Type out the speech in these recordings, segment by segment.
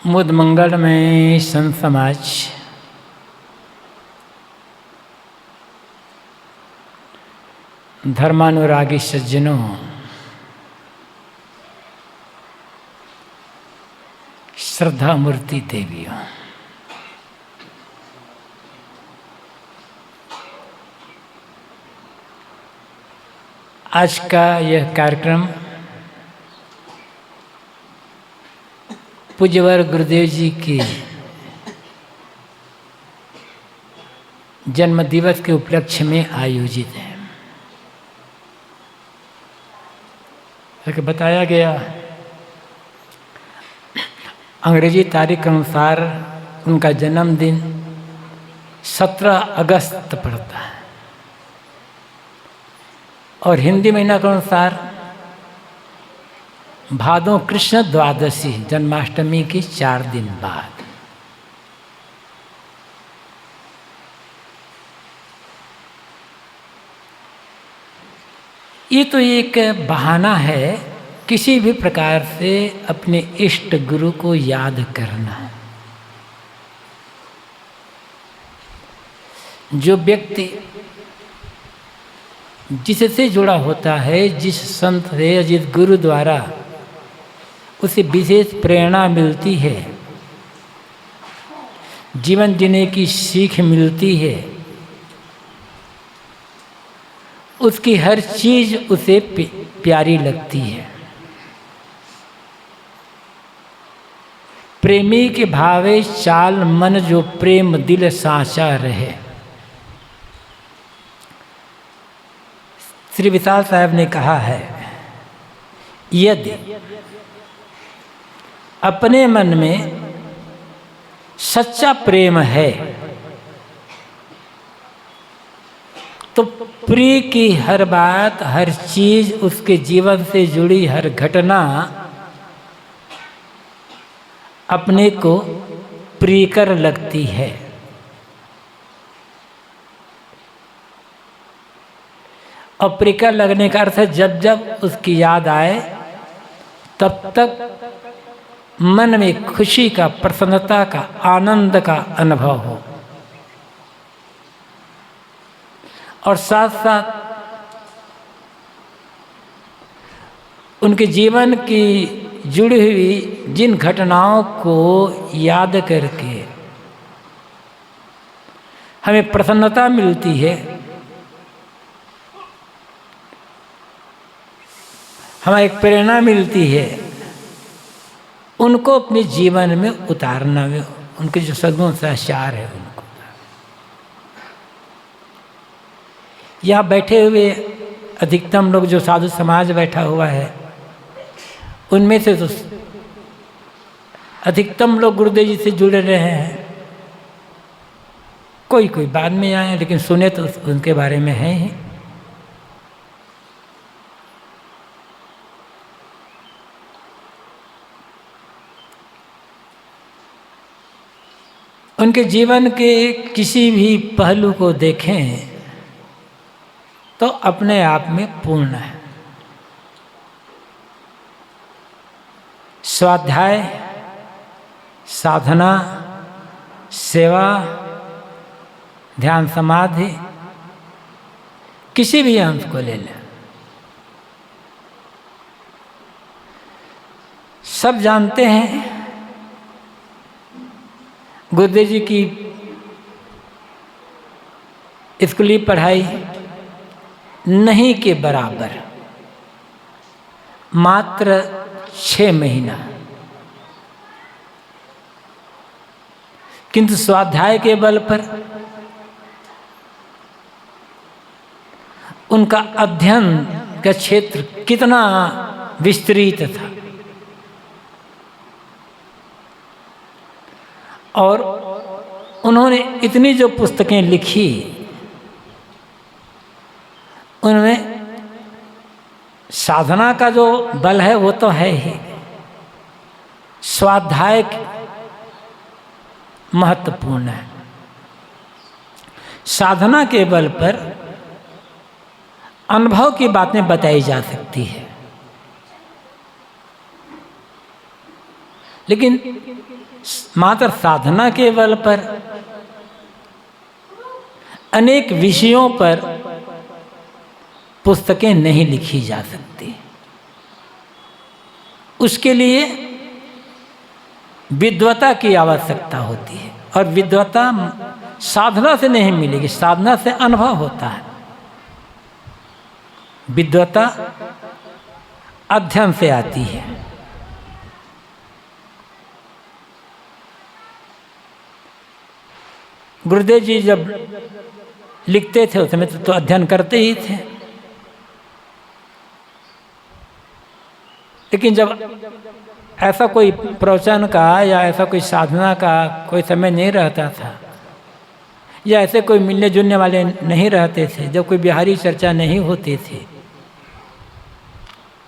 मुद मंगल में संत समाज धर्मानुरागी सज्जनों, श्रद्धा मूर्ति देवियों, आज का यह कार्यक्रम पूज्यवर गुरुदेव जी के जन्म दिवस के उपलक्ष्य में आयोजित है। बताया गया अंग्रेजी तारीख के अनुसार उनका जन्मदिन 17 अगस्त पड़ता है और हिंदी महीना के अनुसार भादों कृष्ण द्वादशी जन्माष्टमी के 4 दिन बाद। ये तो एक बहाना है किसी भी प्रकार से अपने इष्ट गुरु को याद करना। जो व्यक्ति जिससे जुड़ा होता है, जिस संत से, जिस गुरु द्वारा उसे विशेष प्रेरणा मिलती है, जीवन जीने की सीख मिलती है, उसकी हर चीज उसे प्यारी लगती है। प्रेमी के भावे चाल मन जो प्रेम दिल साचा रहे। श्री विशाल साहब ने कहा है, यदि अपने मन में सच्चा प्रेम है तो प्रिय की हर बात, हर चीज, उसके जीवन से जुड़ी हर घटना अपने को प्रियकर लगती है। और प्रियकर लगने का अर्थ है जब जब उसकी याद आए तब तक मन में खुशी का, प्रसन्नता का, आनंद का अनुभव हो और साथ साथ उनके जीवन की जुड़ी हुई जिन घटनाओं को याद करके हमें प्रसन्नता मिलती है, हमें एक प्रेरणा मिलती है, उनको अपने जीवन में उतारना में, उनके जो सद्गुण साचार है उनको। यहाँ बैठे हुए अधिकतम लोग जो साधु समाज बैठा हुआ है, उनमें से तो अधिकतम लोग गुरुदेव जी से जुड़े रहे हैं। कोई कोई बाद में आए, लेकिन सुने तो उनके बारे में है ही। उनके जीवन के किसी भी पहलू को देखें तो अपने आप में पूर्ण है। स्वाध्याय, साधना, सेवा, ध्यान समाधि, किसी भी अंश को ले लें, सब जानते हैं गुरुदेव जी की स्कूली पढ़ाई नहीं के बराबर, मात्र 6 महीना, किंतु स्वाध्याय के बल पर उनका अध्ययन का क्षेत्र कितना विस्तृत था और उन्होंने इतनी जो पुस्तकें लिखी, उनमें साधना का जो बल है वो तो है ही, स्वाध्याय महत्वपूर्ण है। साधना के बल पर अनुभव की बातें बताई जा सकती है। लेकिन मात्र साधना के बल पर अनेक विषयों पर पुस्तकें नहीं लिखी जा सकती। उसके लिए विद्वता की आवश्यकता होती है, और विद्वता साधना से नहीं मिलेगी, साधना से अनुभव होता है। विद्वता अध्ययन से आती है। गुरुदेव जी जब लिखते थे उस समय तो अध्ययन करते ही थे, लेकिन जब ऐसा कोई प्रवचन का या ऐसा कोई साधना का कोई समय नहीं रहता था, या ऐसे कोई मिलने जुलने वाले नहीं रहते थे, जब कोई बिहारी चर्चा नहीं होती थी,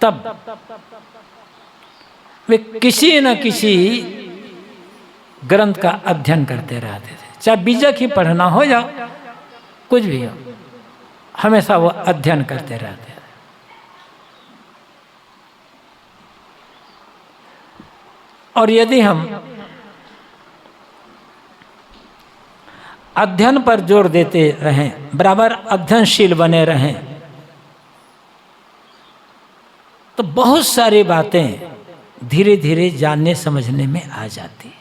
तब वे किसी न किसी ग्रंथ का अध्ययन करते रहते थे। चाहे बीजक ही पढ़ना हो या कुछ भी हो, हमेशा वो अध्ययन करते रहते हैं। और यदि हम अध्ययन पर जोर देते रहें, बराबर अध्ययनशील बने रहें, तो बहुत सारी बातें धीरे धीरे जानने समझने में आ जाती हैं।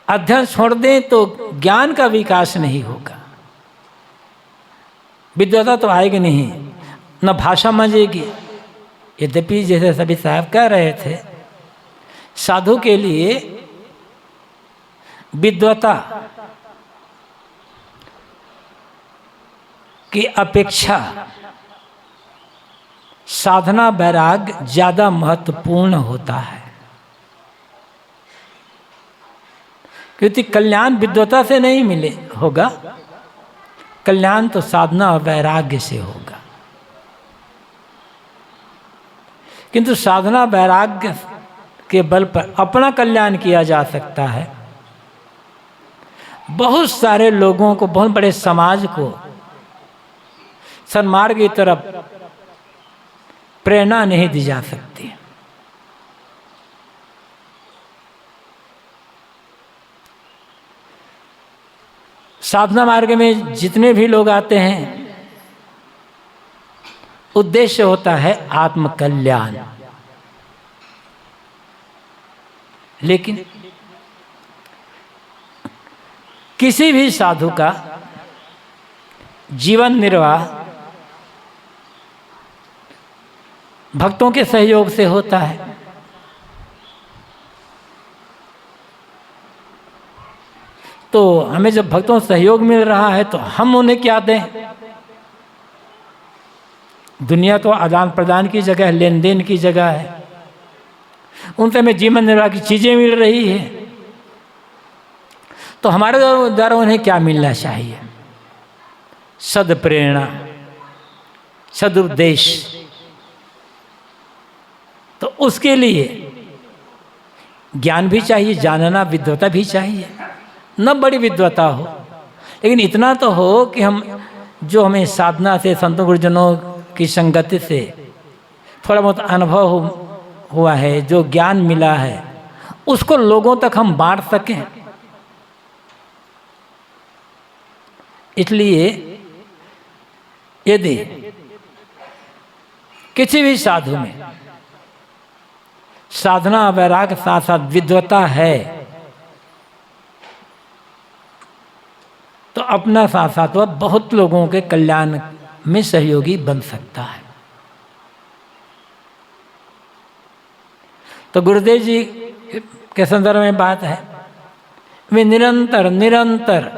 अध्ययन छोड़ दें तो ज्ञान का विकास नहीं होगा, विद्वता तो आएगी नहीं, न भाषा मजेगी। यद्यपि जैसे सभी साहब कह रहे थे, साधु के लिए विद्वता की अपेक्षा साधना वैराग्य ज़्यादा महत्वपूर्ण होता है, क्योंकि कल्याण विद्वता से नहीं मिले होगा, कल्याण तो साधना और वैराग्य से होगा। किंतु साधना वैराग्य के बल पर अपना कल्याण किया जा सकता है। बहुत सारे लोगों को, बहुत बड़े समाज को सन्मार्ग की तरफ प्रेरणा नहीं दी जा सकती। साधना मार्ग में जितने भी लोग आते हैं, उद्देश्य होता है आत्मकल्याण, लेकिन किसी भी साधु का जीवन निर्वाह भक्तों के सहयोग से होता है। तो हमें जब भक्तों से सहयोग मिल रहा है तो हम उन्हें क्या दें? दुनिया तो आदान प्रदान की जगह, लेन देन की जगह है, उनसे हमें जीवन निर्वाह की चीज़ें मिल रही है, तो हमारे द्वारा उन्हें क्या मिलना चाहिए? सद्प्रेरणा, सदुपदेश। तो उसके लिए ज्ञान भी चाहिए, जानना, विद्वता भी चाहिए। न बड़ी विद्वता हो, लेकिन इतना तो हो कि हम जो हमें साधना से, संतों गुरुजनों की संगति से थोड़ा बहुत अनुभव हुआ है, जो ज्ञान मिला है, उसको लोगों तक हम बांट सकें। इसलिए यदि किसी भी साधु में साधना वैराग्य साथ साथ विद्वता है, तो अपना साथ साथ वह बहुत लोगों के कल्याण में सहयोगी बन सकता है। तो गुरुदेव जी के संदर्भ में बात है, वे निरंतर निरंतर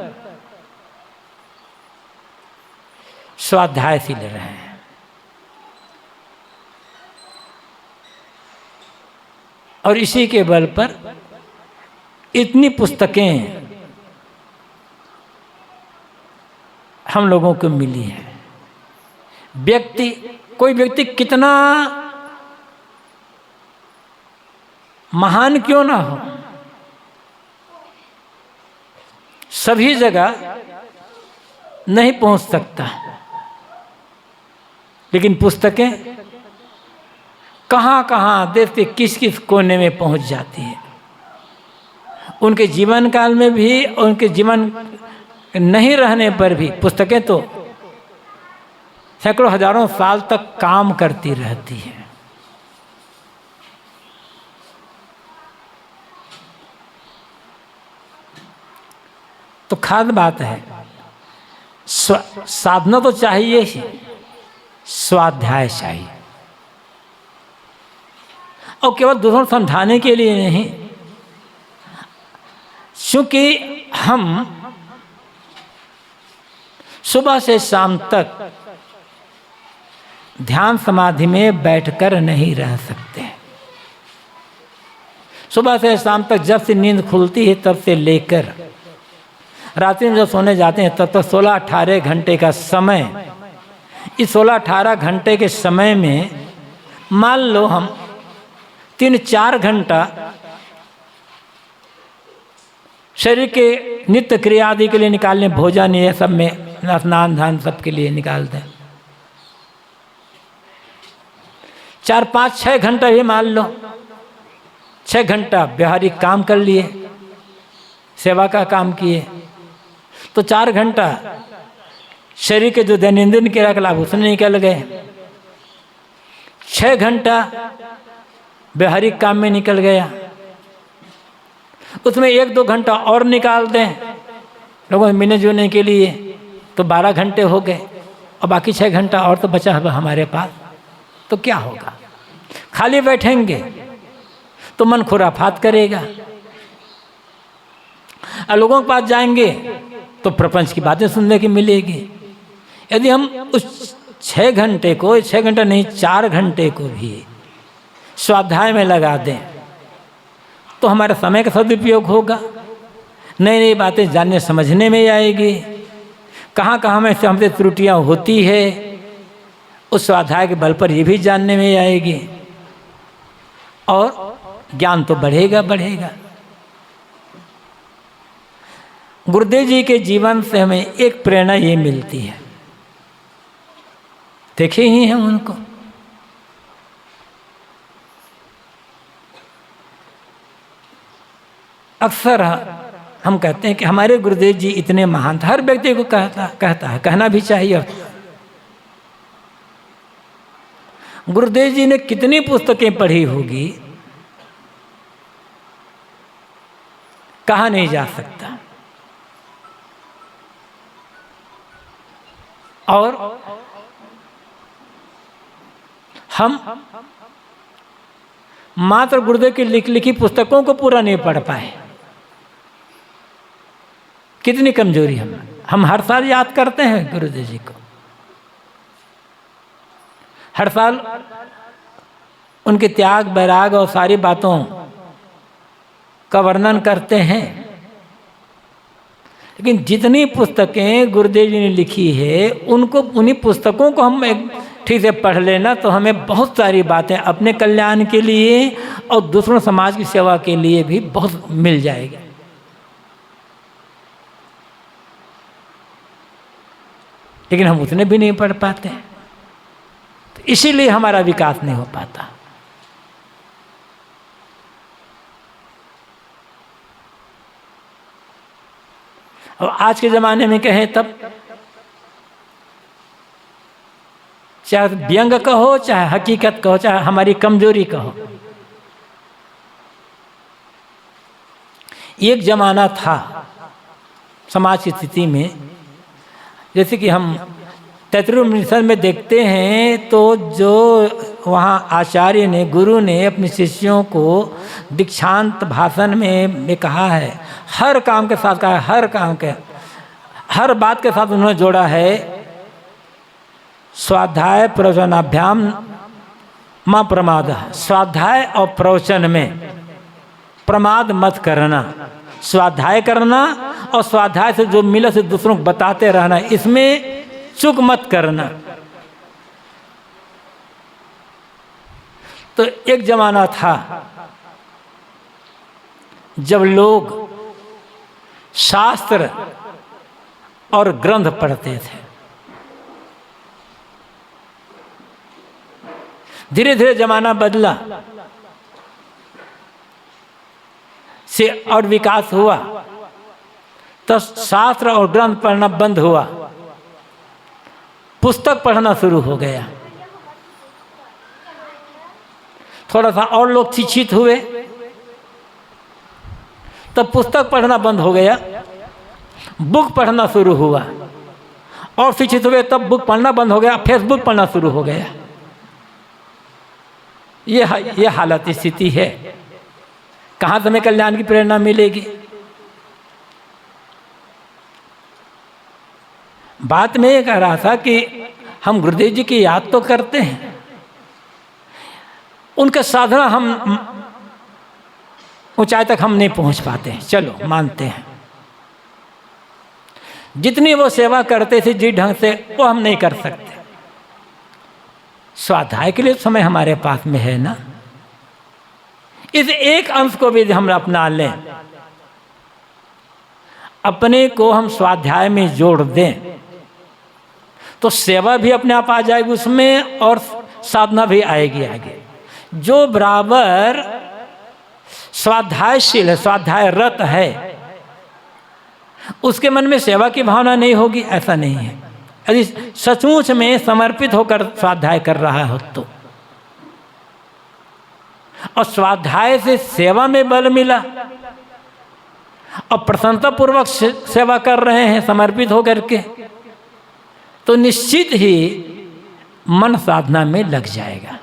स्वाध्यायशील रहे हैं। और इसी के बल पर इतनी पुस्तकें हम लोगों को मिली हैं। कोई व्यक्ति कितना महान क्यों ना हो, सभी जगह नहीं पहुंच सकता, लेकिन पुस्तकें कहाँ कहाँ देश के किस किस कोने में पहुँच जाती है। उनके जीवन काल में भी, उनके जीवन नहीं रहने पर भी पुस्तकें तो सैकड़ों हजारों साल तक काम करती रहती हैं। तो खास बात है, साधना तो चाहिए ही, स्वाध्याय चाहिए, और केवल दूसरों को समझाने के लिए नहीं, क्योंकि हम सुबह से शाम तक ध्यान समाधि में बैठकर नहीं रह सकते। सुबह से शाम तक जब से नींद खुलती है तब से लेकर रात्रि में जब सोने जाते हैं तब तक 16-18 घंटे का समय, इस 16-18 घंटे के समय में मान लो हम 3-4 घंटा शरीर के नित्य क्रिया आदि के लिए निकाल लें, भोजन ये सब में, स्नान ध्यान सब के लिए निकाल दें। 4-5-6 घंटा भी मान लो, 6 घंटा व्यवहारिक काम कर लिए, सेवा का काम किए, तो 4 घंटा शरीर के जो दैनंदिन क्रियाकलाप उसमें निकल गए, 6 घंटा व्यवहारिक काम में निकल गया, उसमें 1-2 घंटा और निकाल दें लोगों से मिलने जुलने के लिए, तो 12 घंटे हो गए, और बाकी 6 घंटा और तो बचा है हमारे पास। तो क्या होगा? खाली बैठेंगे तो मन खुराफात करेगा, और लोगों के पास जाएंगे तो प्रपंच की बातें सुनने की मिलेगी। यदि हम उस 6 घंटे को, 6 घंटा नहीं 4 घंटे को भी स्वाध्याय में लगा दें तो हमारे समय का सदुपयोग होगा, नई नई बातें जानने समझने में आएगी, कहाँ कहाँ में से हमसे त्रुटियाँ होती है उस स्वाध्याय के बल पर ये भी जानने में आएगी, और ज्ञान तो बढ़ेगा बढ़ेगा। गुरुदेव जी के जीवन से हमें एक प्रेरणा ये मिलती है, देखे ही हैं उनको, अक्सर हम कहते हैं कि हमारे गुरुदेव जी इतने महान थे। हर व्यक्ति को कहता है, कहना भी चाहिए। गुरुदेव जी ने कितनी पुस्तकें पढ़ी होगी कहा नहीं जा सकता, और हम मात्र गुरुदेव की लिखी पुस्तकों को पूरा नहीं पढ़ पाए। कितनी कमजोरी हम हर साल याद करते हैं गुरुदेव जी को, हर साल उनके त्याग वैराग और सारी बातों का वर्णन करते हैं, लेकिन जितनी पुस्तकें गुरुदेव जी ने लिखी है उनको, उन्हीं पुस्तकों को हम एक ठीक से पढ़ लेना तो हमें बहुत सारी बातें अपने कल्याण के लिए और दूसरों समाज की सेवा के लिए भी बहुत मिल जाएगी। लेकिन हम उतने भी नहीं पढ़ पाते, तो इसीलिए हमारा विकास नहीं हो पाता। और आज के ज़माने में कहें तब चाहे व्यंग कहो, चाहे हकीकत कहो, चाहे हमारी कमजोरी कहो, एक ज़माना था समाज की स्थिति में, जैसे कि हम तैत्तिरीय में देखते हैं, तो जो वहाँ आचार्य ने, गुरु ने अपने शिष्यों को दीक्षांत भाषण में कहा है, हर काम के साथ कहा है, हर काम के, हर बात के साथ उन्होंने जोड़ा है, स्वाध्याय प्रवचनाभ्याम मां प्रमाद। स्वाध्याय और प्रवचन में प्रमाद मत करना, स्वाध्याय करना और स्वाध्याय से जो मिला से दूसरों को बताते रहना, इसमें चूक मत करना। तो एक जमाना था जब लोग शास्त्र और ग्रंथ पढ़ते थे, धीरे धीरे जमाना बदला से और विकास हुआ, तो शास्त्र और ग्रंथ पढ़ना बंद हुआ, पुस्तक पढ़ना शुरू हो गया। थोड़ा सा और लोग शिक्षित हुए तब पुस्तक पढ़ना बंद हो गया, बुक पढ़ना शुरू हुआ, और शिक्षित हुए तब बुक पढ़ना बंद हो गया, फेसबुक पढ़ना शुरू हो गया। ये हालत स्थिति है। कहाँ से हमें कल्याण की प्रेरणा मिलेगी? बात मैं ये कह रहा था कि हम गुरुदेव जी की याद तो करते हैं, उनका साधना हम ऊंचाई तक हम नहीं पहुंच पाते हैं, चलो मानते हैं। जितनी वो सेवा करते थे जिस ढंग से, वो हम नहीं कर सकते। स्वाध्याय के लिए समय हमारे पास में है ना, इस एक अंश को भी हम अपना लें, अपने को हम स्वाध्याय में जोड़ दें, तो सेवा भी अपने आप आ जाएगी उसमें, और साधना भी आएगी आगे। जो बराबर स्वाध्यायशील है, स्वाध्याय रत है, उसके मन में सेवा की भावना नहीं होगी, ऐसा नहीं है। यदि सचमुच में समर्पित होकर स्वाध्याय कर रहा हो तो, और स्वाध्याय से सेवा में बल मिला और प्रसन्नता पूर्वक सेवा कर रहे हैं समर्पित होकर के, तो निश्चित ही मन साधना में लग जाएगा।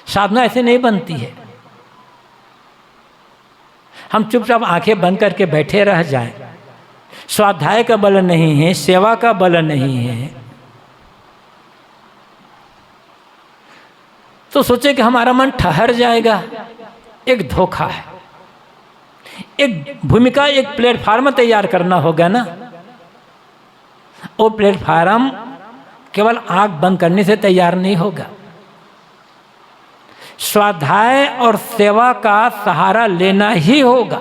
साधना ऐसे नहीं बनती है हम चुपचाप आंखें बंद करके बैठे रह जाएं, स्वाध्याय का बल नहीं है, सेवा का बल नहीं है, तो सोचे कि हमारा मन ठहर जाएगा। एक धोखा है। एक भूमिका, एक प्लेटफार्म तैयार करना होगा ना, वो प्लेटफार्म केवल आंख बंद करने से तैयार नहीं होगा। स्वाध्याय और सेवा का सहारा लेना ही होगा।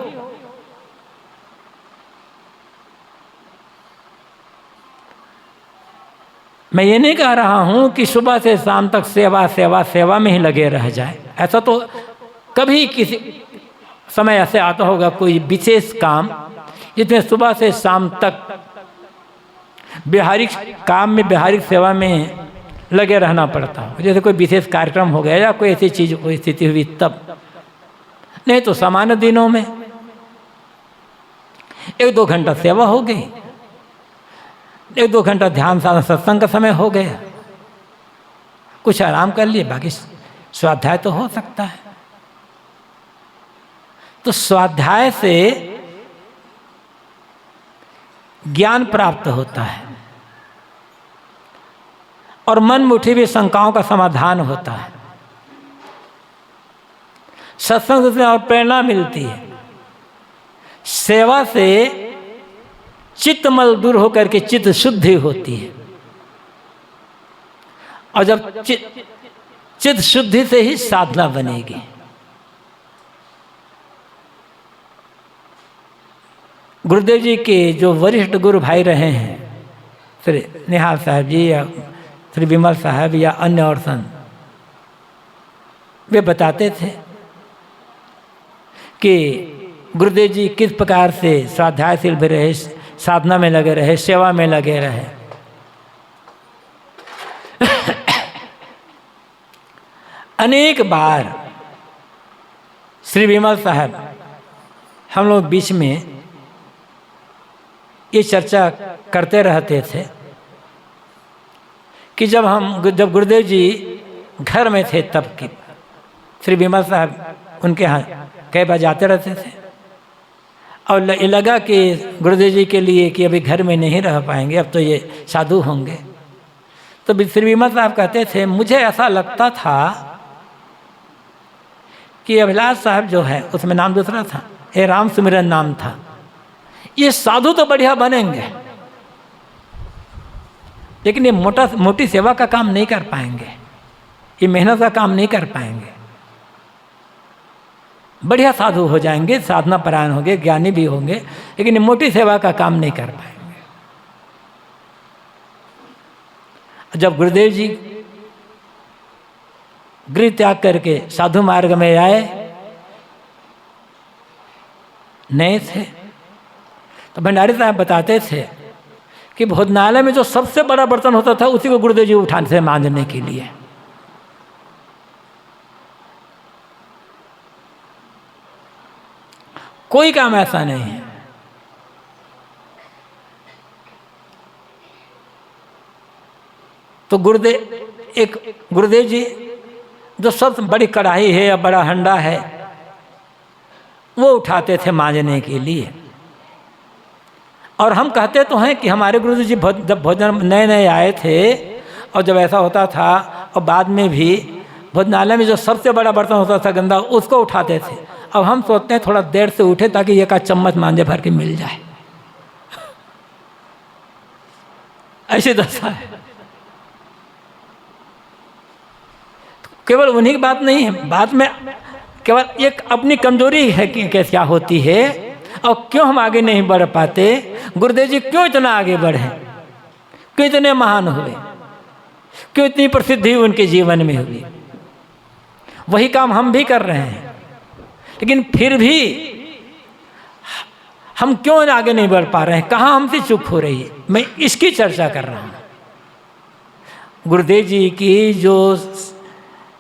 मैं ये नहीं कह रहा हूं कि सुबह से शाम तक सेवा सेवा सेवा में ही लगे रह जाए, ऐसा तो कभी किसी समय ऐसे आता होगा कोई विशेष काम जिसमें सुबह से शाम तक व्यवहारिक काम में, व्यवहारिक सेवा में लगे रहना पड़ता हो, जैसे कोई विशेष कार्यक्रम हो गया या कोई ऐसी चीज, कोई स्थिति हुई तब। नहीं तो सामान्य दिनों में 1-2 घंटा सेवा हो गई, 1-2 घंटा ध्यान साधना सत्संग का समय हो गया, कुछ आराम कर लिए, बाकी स्वाध्याय तो हो सकता है। तो स्वाध्याय से ज्ञान प्राप्त होता है और मन में उठी हुई शंकाओं का समाधान होता है। सत्संग से और प्रेरणा मिलती है। सेवा से चित्तमल दूर होकर के चित्त शुद्धि होती है, और जब चित्त शुद्धि से ही साधना बनेगी। गुरुदेव जी के जो वरिष्ठ गुरु भाई रहे हैं, श्री निहाल साहब जी या श्री विमल साहब या अन्य और संत, वे बताते थे कि गुरुदेव जी किस प्रकार से स्वाध्यायशील भी रहे, साधना में लगे रहे, सेवा में लगे रहे। अनेक बार श्री विमल साहब हम लोग बीच में ये चर्चा करते रहते थे कि जब गुरुदेव जी घर में थे तब की श्री विमल साहब उनके यहाँ कई बार जाते रहते थे, और लगा कि गुरुदेव जी के लिए कि अभी घर में नहीं रह पाएंगे, अब तो ये साधु होंगे। तो श्री विमल साहब कहते थे, मुझे ऐसा लगता था कि अभिलाष साहब जो है, उसमें नाम दूसरा था, ये राम सुमिरन नाम था, ये साधु तो बढ़िया बनेंगे, लेकिन ये मोटी सेवा का काम नहीं कर पाएंगे, ये मेहनत का काम नहीं कर पाएंगे। बढ़िया साधु हो जाएंगे, साधना परायण होंगे, ज्ञानी भी होंगे, लेकिन ये मोटी सेवा का काम नहीं कर पाएंगे। जब गुरुदेव जी गृह त्याग करके साधु मार्ग में आए नहीं थे। तो भंडारी साहब बताते थे कि भोजनालय में जो सबसे बड़ा बर्तन होता था उसी को गुरुदेव जी उठाने से मांजने के लिए। कोई काम ऐसा नहीं है। तो गुरुदेव जी जो सबसे बड़ी कढ़ाई है या बड़ा हंडा है वो उठाते थे मांजने के लिए। और हम कहते तो हैं कि हमारे गुरुदेव जी जब भोजन नए नए आए थे और जब ऐसा होता था और बाद में भी भोजनालय में जो सबसे बड़ा बर्तन होता था गंदा उसको उठाते थे। अब हम सोचते हैं थोड़ा देर से उठे ताकि एक आध चम्मच मांझे भर के मिल जाए। ऐसी दशा है। केवल उन्हीं की बात नहीं है, बात में केवल एक अपनी कमजोरी है कि क्या होती है और क्यों हम आगे नहीं बढ़ पाते। गुरुदेव जी क्यों इतना आगे बढ़े, क्यों इतने महान हुए, क्यों इतनी प्रसिद्धि उनके जीवन में हुई। वही काम हम भी कर रहे हैं, लेकिन फिर भी हम क्यों आगे नहीं बढ़ पा रहे हैं, कहाँ हमसे चूक हो रही है। मैं इसकी चर्चा कर रहा हूँ। गुरुदेव जी की जो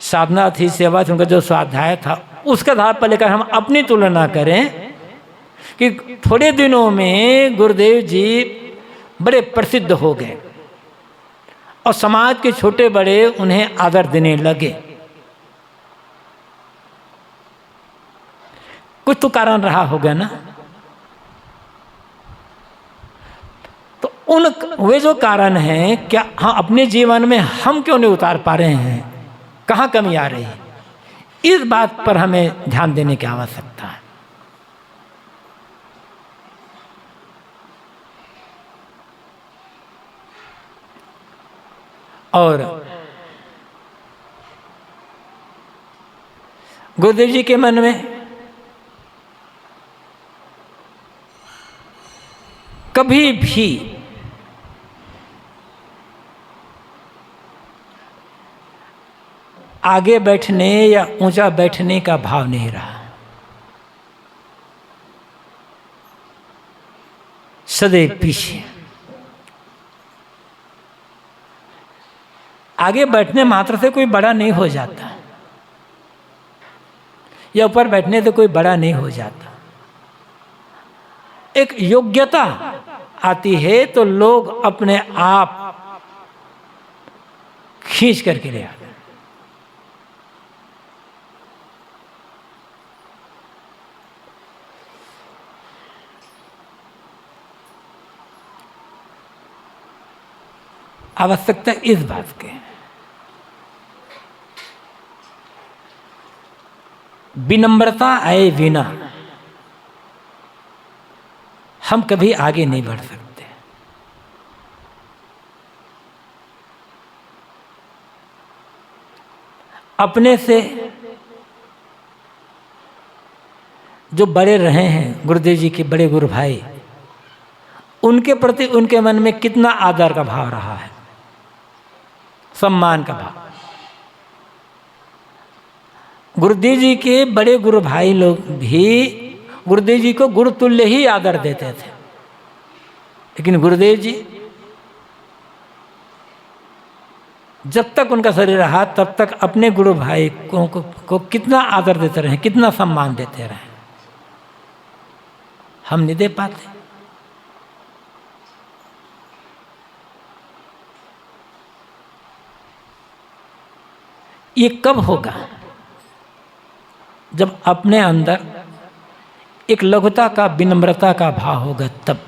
साधना थी, सेवा थी, उनका जो स्वाध्याय था, उसके आधार पर लेकर हम अपनी तुलना करें कि थोड़े दिनों में गुरुदेव जी बड़े प्रसिद्ध हो गए और समाज के छोटे बड़े उन्हें आदर देने लगे। कुछ तो कारण रहा होगा ना। तो वे जो कारण हैं, क्या हाँ अपने जीवन में हम क्यों नहीं उतार पा रहे हैं, कहाँ कमी आ रही है, इस बात पर हमें ध्यान देने की आवश्यकता है। और गुरुदेव जी के मन में कभी भी आगे बैठने या ऊंचा बैठने का भाव नहीं रहा। सदैव पीछे। आगे बैठने मात्र से कोई बड़ा नहीं हो जाता, या ऊपर बैठने से कोई बड़ा नहीं हो जाता। एक योग्यता आती है तो लोग अपने आप खींच करके ले आते हैं। आवश्यकता इस बात की, विनम्रता आए बिना हम कभी आगे नहीं बढ़ सकते। अपने से जो बड़े रहे हैं, गुरुदेव जी के बड़े गुरु भाई, उनके प्रति उनके मन में कितना आदर का भाव रहा है, सम्मान का भाव। गुरुदेव जी के बड़े गुरु भाई लोग भी गुरुदेव जी को गुरु तुल्य ही आदर देते थे, लेकिन गुरुदेव जी जब तक उनका शरीर रहा तब तक अपने गुरु भाई को कितना आदर देते रहे, कितना सम्मान देते रहे। हम नहीं दे पाते। ये कब होगा? जब अपने अंदर एक लघुता का, विनम्रता का भाव होगा तब।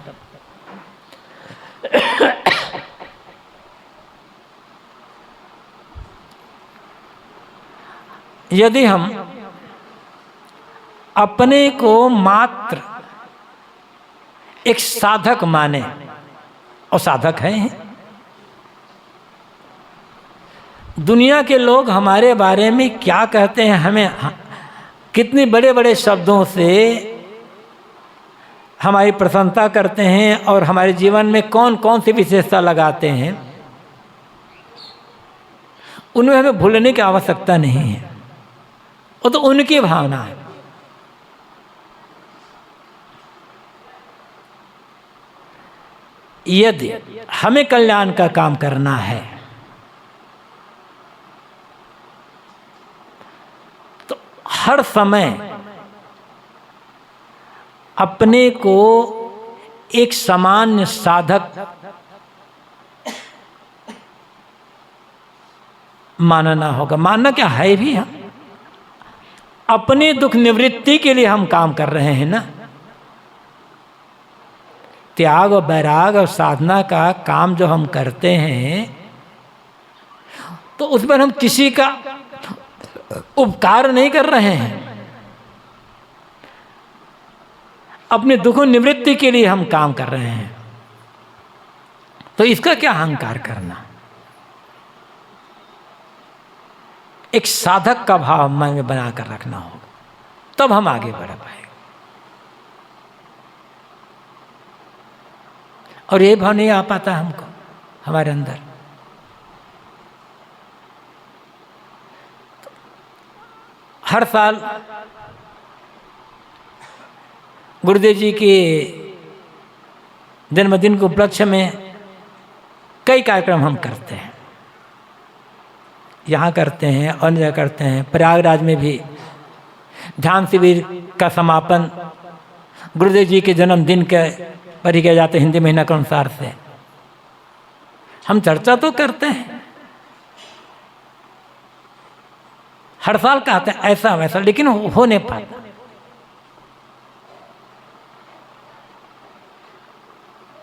यदि हम अपने को मात्र एक साधक माने, और साधक हैं, दुनिया के लोग हमारे बारे में क्या कहते हैं, हमें कितने बड़े बड़े शब्दों से हमारी प्रशंसा करते हैं और हमारे जीवन में कौन कौन सी विशेषता लगाते हैं, उनमें हमें भूलने की आवश्यकता नहीं है, वो तो उनकी भावना है। यदि हमें कल्याण का काम करना है तो हर समय अपने को एक सामान्य साधक मानना होगा। मानना क्या है भी, हम अपने दुख निवृत्ति के लिए हम काम कर रहे हैं ना। त्याग और वैराग और साधना का काम जो हम करते हैं तो उसमें हम किसी का उपकार नहीं कर रहे हैं, अपने दुखों निवृत्ति के लिए हम काम कर रहे हैं। तो इसका क्या अहंकार करना। एक साधक का भाव मन में बनाकर रखना होगा, तब हम आगे बढ़ पाएंगे। और ये भाव नहीं आ पाता हमको हमारे अंदर। हर साल गुरुदेव जी के जन्मदिन के उपलक्ष्य में कई कार्यक्रम हम करते हैं। यहाँ करते हैं, अन्य जगह करते हैं। प्रयागराज में भी ध्यान शिविर का समापन गुरुदेव जी के जन्मदिन के पर ही किया जाता है, हिंदी महीना के अनुसार से। हम चर्चा तो करते हैं, हर साल कहते हैं ऐसा वैसा, लेकिन हो नहीं पाता।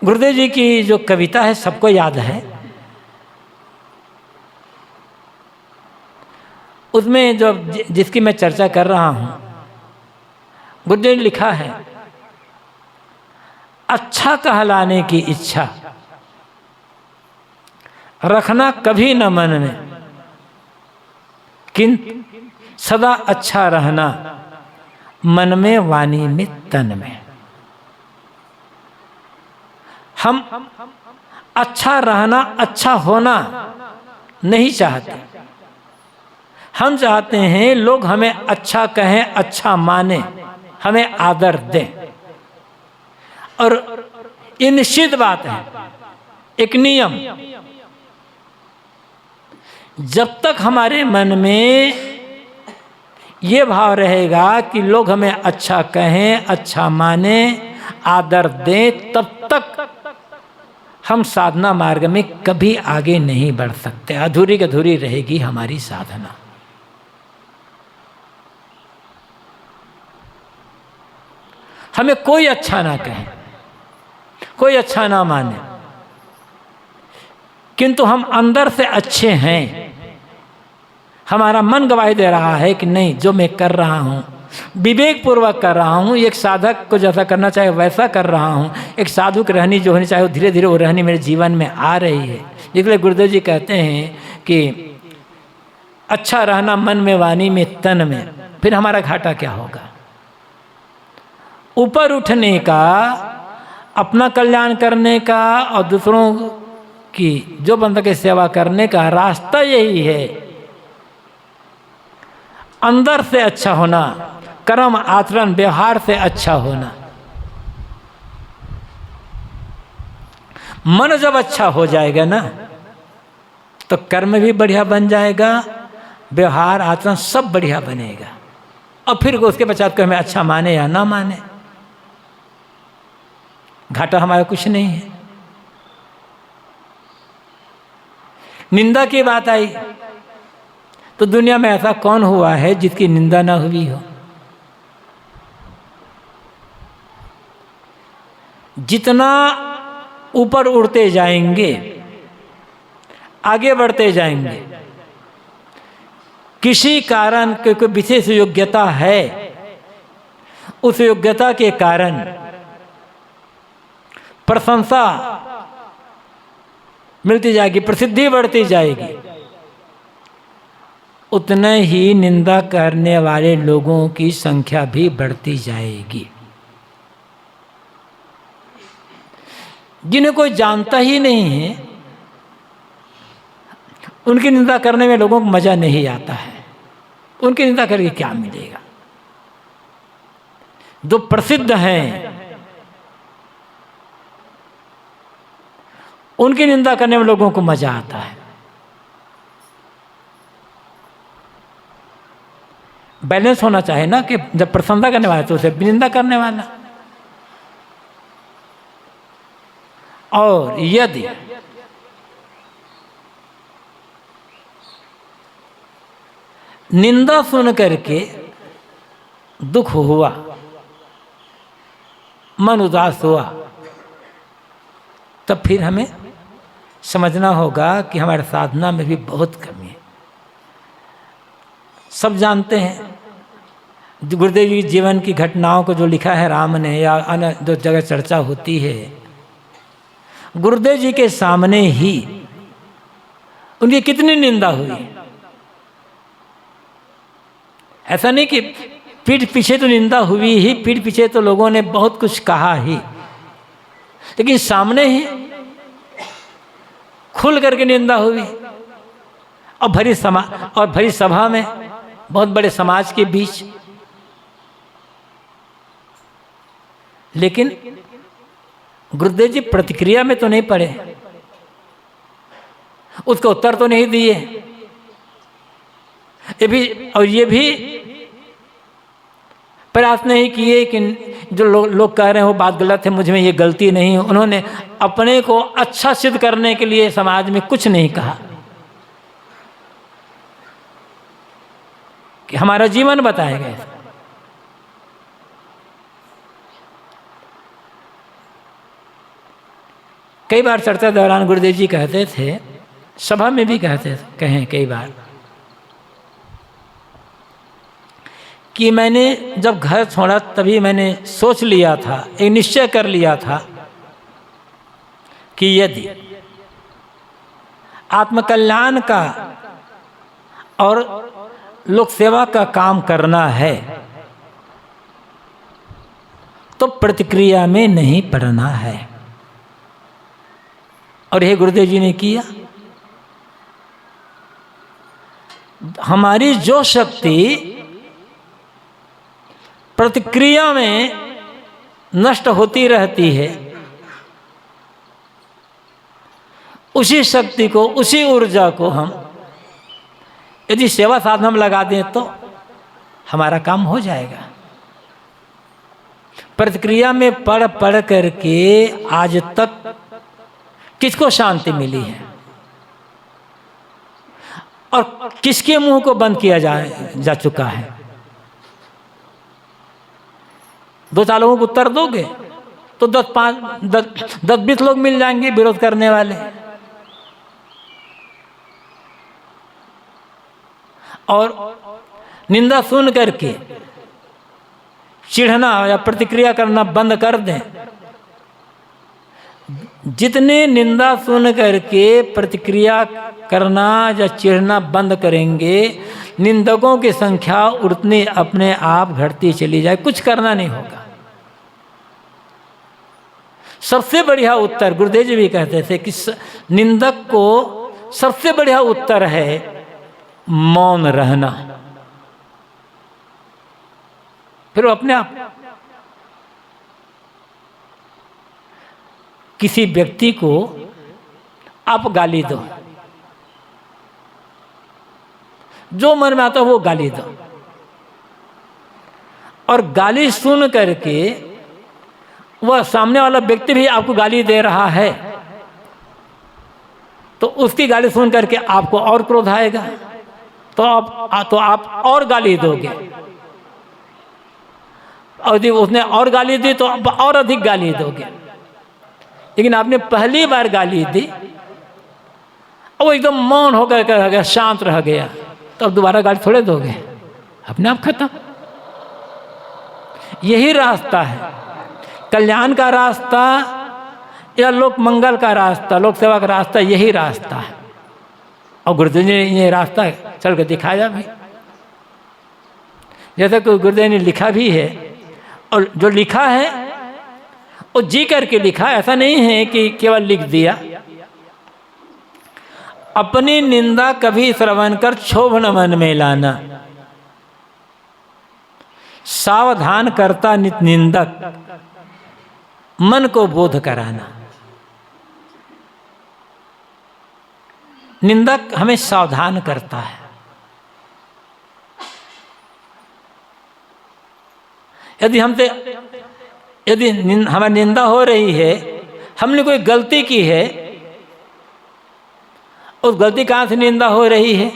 गुरुदेव जी की जो कविता है सबको याद है, उसमें जो जिसकी मैं चर्चा कर रहा हूं, गुरुदेव ने लिखा है, अच्छा कहलाने की इच्छा रखना कभी न मन में, किंतु सदा अच्छा रहना मन में वाणी में तन में। हम अच्छा रहना, अच्छा होना नहीं चाहते। हम चाहते हैं लोग हमें अच्छा कहें, अच्छा माने, हमें आदर दें। और ये निश्चित बात है, एक नियम, जब तक हमारे मन में ये भाव रहेगा कि लोग हमें अच्छा कहें, अच्छा माने, आदर दें, तब तक हम साधना मार्ग में कभी आगे नहीं बढ़ सकते। अधूरी की अधूरी रहेगी हमारी साधना। हमें कोई अच्छा ना कहे, कोई अच्छा ना माने, किंतु हम अंदर से अच्छे हैं। हमारा मन गवाही दे रहा है कि नहीं, जो मैं कर रहा हूँ विवेक पूर्वक कर रहा हूँ, एक साधक को जैसा करना चाहिए वैसा कर रहा हूँ। एक साधु की रहनी जो होनी चाहिए, धीरे धीरे वो रहनी मेरे जीवन में आ रही है। इसलिए गुरुदेव जी कहते हैं कि अच्छा रहना मन में, वाणी में, तन में। फिर हमारा घाटा क्या होगा? ऊपर उठने का, अपना कल्याण करने का और दूसरों की जो बंदा की सेवा करने का रास्ता यही है, अंदर से अच्छा होना, कर्म आचरण व्यवहार से अच्छा होना। मन जब अच्छा हो जाएगा ना, तो कर्म भी बढ़िया बन जाएगा, व्यवहार आचरण सब बढ़िया बनेगा। और फिर उसके पश्चात को हमें अच्छा माने या ना माने, घाटा हमारा कुछ नहीं है। निंदा की बात आई तो दुनिया में ऐसा कौन हुआ है जिसकी निंदा ना हुई हो? जितना ऊपर उड़ते जाएंगे, आगे बढ़ते जाएंगे, किसी कारण कोई विशेष योग्यता है, उस योग्यता के कारण प्रशंसा मिलती जाएगी, प्रसिद्धि बढ़ती जाएगी, उतने ही निंदा करने वाले लोगों की संख्या भी बढ़ती जाएगी। जिन्हें कोई जानता ही नहीं है, उनकी निंदा करने में लोगों को मज़ा नहीं आता है। उनकी निंदा करके क्या मिलेगा? जो प्रसिद्ध हैं उनकी निंदा करने में लोगों को मज़ा आता है। बैलेंस होना चाहिए ना, कि जब प्रशंसा करने वाला तो उसे निंदा करने वाला। और यदि निंदा सुन करके दुख हुआ, मन उदास हुआ, तब फिर हमें समझना होगा कि हमारे साधना में भी बहुत कमी है। सब जानते हैं गुरुदेव जी जीवन की घटनाओं को जो लिखा है राम ने, या अन्य जो जगह चर्चा होती है, गुरुदेव जी के सामने ही उनकी कितनी निंदा हुई। ऐसा नहीं कि पीठ पीछे तो निंदा हुई ही, पीठ पीछे तो लोगों ने बहुत कुछ कहा ही, लेकिन सामने ही खुल करके निंदा हुई। और भरी सभा में, बहुत बड़े समाज के बीच। लेकिन गुरुदेव जी प्रतिक्रिया में तो नहीं पड़े, उसका उत्तर तो नहीं दिए। ये भी प्रयास नहीं किए कि जो लोग कह रहे हैं वो बात गलत है, मुझ में ये गलती नहीं है। उन्होंने अपने को अच्छा सिद्ध करने के लिए समाज में कुछ नहीं कहा कि हमारा जीवन बताया गया। कई बार चर्चा दौरान गुरुदेव जी कहते थे, सभा में भी कहें कई बार, कि मैंने जब घर छोड़ा तभी मैंने सोच लिया था, एक निश्चय कर लिया था कि यदि आत्मकल्याण का और लोक सेवा का काम करना है तो प्रतिक्रिया में नहीं पड़ना है। और यह गुरुदेव जी ने किया। हमारी जो शक्ति प्रतिक्रिया में नष्ट होती रहती है, उसी शक्ति को, उसी ऊर्जा को हम यदि सेवा साधना में लगा दें तो हमारा काम हो जाएगा। प्रतिक्रिया में पढ़ करके आज तक किसको शांति मिली है और किसके मुंह को बंद किया जा चुका है? 2-4 लोगों को उत्तर दोगे तो 10-20 लोग मिल जाएंगे विरोध करने वाले। और निंदा सुन करके चिढ़ना या प्रतिक्रिया करना बंद कर दें। जितने निंदा सुन करके प्रतिक्रिया करना या चिढ़ना बंद करेंगे, निंदकों की संख्या उतनी अपने आप घटती चली जाए, कुछ करना नहीं होगा। सबसे बढ़िया उत्तर गुरुदेव जी भी कहते थे कि निंदक को सबसे बढ़िया उत्तर है मौन रहना। फिर वो अपने आप किसी व्यक्ति को आप गाली दो, जो मन में आता है वो गाली दो, और गाली सुन करके वह सामने वाला व्यक्ति भी आपको गाली दे रहा है तो उसकी गाली सुन करके आपको और क्रोध आएगा, तो आप और गाली दोगे, और यदि उसने और गाली दी तो आप और अधिक गाली दोगे। लेकिन आपने पहली बार गाली दी और वो एकदम मौन होकर रह गया, शांत रह गया, तो अब दोबारा गाली थोड़े दोगे, अपने आप खत्म। यही रास्ता है, कल्याण का रास्ता या लोक मंगल का रास्ता, लोक सेवा का रास्ता, यही रास्ता है। और गुरुदेव जी ने ये रास्ता चल कर दिखाया भी, जैसे कि गुरुदेव ने लिखा भी है, और जो लिखा है वो जी करके लिखा, ऐसा नहीं है कि केवल लिख दिया। अपनी निंदा कभी श्रवण कर क्षोभन मन में लाना, सावधान करता नित निंदक मन को बोध कराना। निंदक हमें सावधान करता है। यदि हमारी निंदा हो रही है, हमने कोई गलती की है, उस गलती कहाँ से निंदा हो रही है,